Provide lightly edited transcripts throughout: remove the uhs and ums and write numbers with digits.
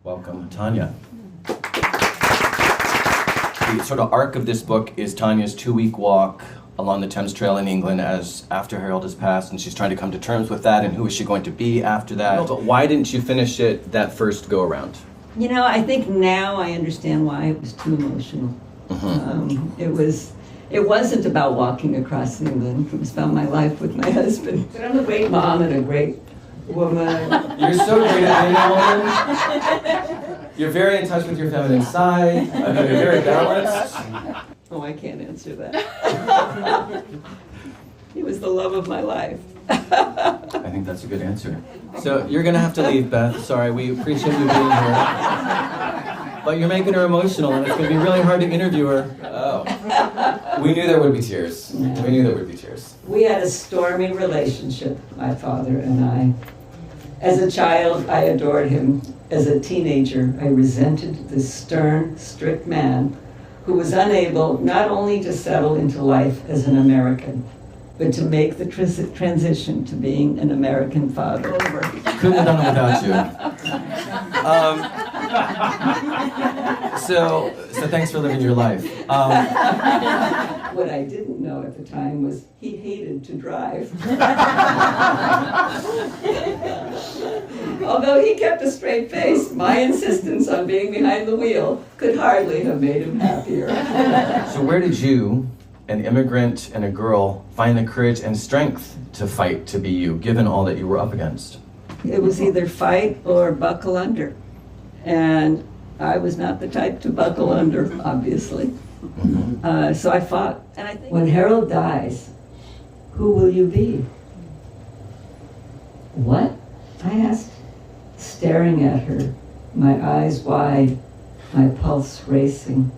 Welcome, Tania. The sort of arc of this book is Tania's 2-week walk along the Thames Trail in England as after Harold has passed, and she's trying to come to terms with that, and who is she going to be after that? No, but why didn't you finish it that first go-around? You know, I think now I understand why it was too emotional. It wasn't about walking across England. It was about my life with my husband. But I'm a great mom and a great woman. You're so great at being a woman. You're very in touch with your feminine side. I know you're very balanced. Oh, I can't answer that. He was the love of my life. I think that's a good answer. So you're going to have to leave, Beth. Sorry, we appreciate you being here. But you're making her emotional, and it's going to be really hard to interview her. Oh. We knew there would be tears. We knew there would be tears. We had a stormy relationship, my father and I. As a child, I adored him. As a teenager, I resented this stern, strict man who was unable not only to settle into life as an American, but to make the transition to being an American father. Couldn't have done it without you. So thanks for living your life. What I didn't know at the time was he hated to drive. Although he kept a straight face, my insistence on being behind the wheel could hardly have made him happier. So where did you, an immigrant and a girl, find the courage and strength to fight to be you, given all that you were up against? It was either fight or buckle under. And I was not the type to buckle under, obviously. So I fought. And I think when Harold dies, who will you be? What? I asked, staring at her, my eyes wide, my pulse racing.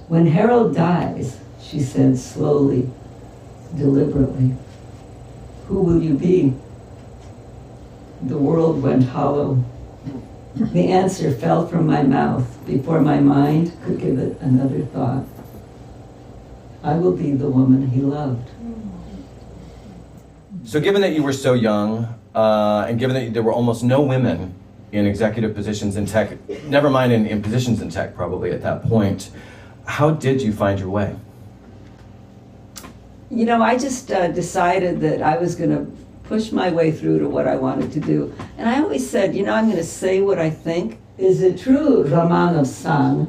When Harold dies, she said slowly, deliberately, who will you be? The world went hollow. The answer fell from my mouth before my mind could give it another thought. I will be the woman he loved. So given that you were so young, and given that there were almost no women in executive positions in tech, never mind in positions in tech probably at that point, how did you find your way? You know, I just decided that I was going to push my way through to what I wanted to do. And I always said, you know, I'm going to say what I think. Is it true, Romanov-san,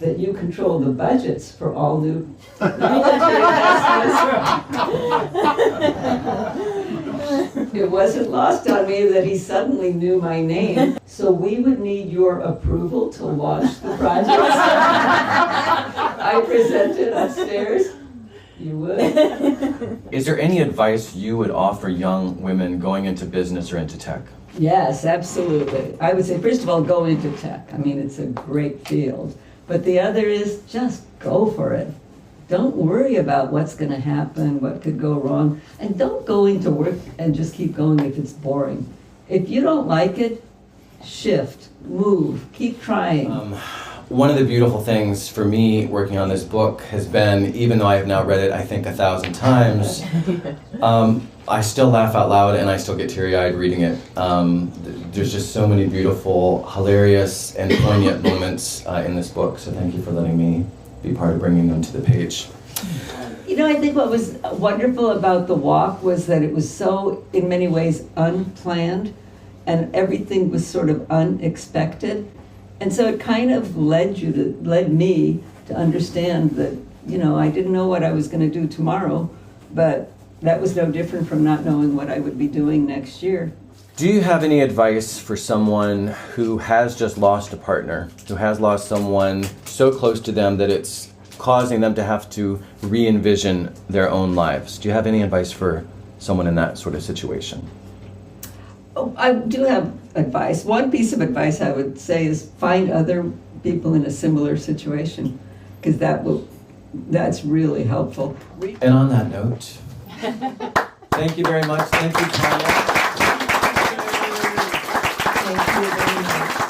that you control the budgets for all new military investments? It wasn't lost on me that he suddenly knew my name. So we would need your approval to launch the project. I presented upstairs. You would. Is there any advice you would offer young women going into business or into tech? Yes, absolutely. I would say, first of all, go into tech. I mean, it's a great field. But the other is just go for it. Don't worry about what's going to happen, what could go wrong. And don't go into work and just keep going if it's boring. If you don't like it, shift, move, keep trying. One of the beautiful things for me working on this book has been, even though I have now read it, I think 1,000 times, I still laugh out loud and I still get teary-eyed reading it. There's just so many beautiful, hilarious, and poignant moments in this book, so thank you for letting me be part of bringing them to the page. You know, I think what was wonderful about the walk was that it was so, in many ways, unplanned, and everything was sort of unexpected. And so it kind of led me to understand that, you know, I didn't know what I was going to do tomorrow, but that was no different from not knowing what I would be doing next year. Do you have any advice for someone who has just lost a partner, who has lost someone so close to them that it's causing them to have to re-envision their own lives? Do you have any advice for someone in that sort of situation? Oh, I do have advice. One piece of advice I would say is find other people in a similar situation, because that's really helpful. And on that note, thank you very much. Thank you, Tania. Thank you very much.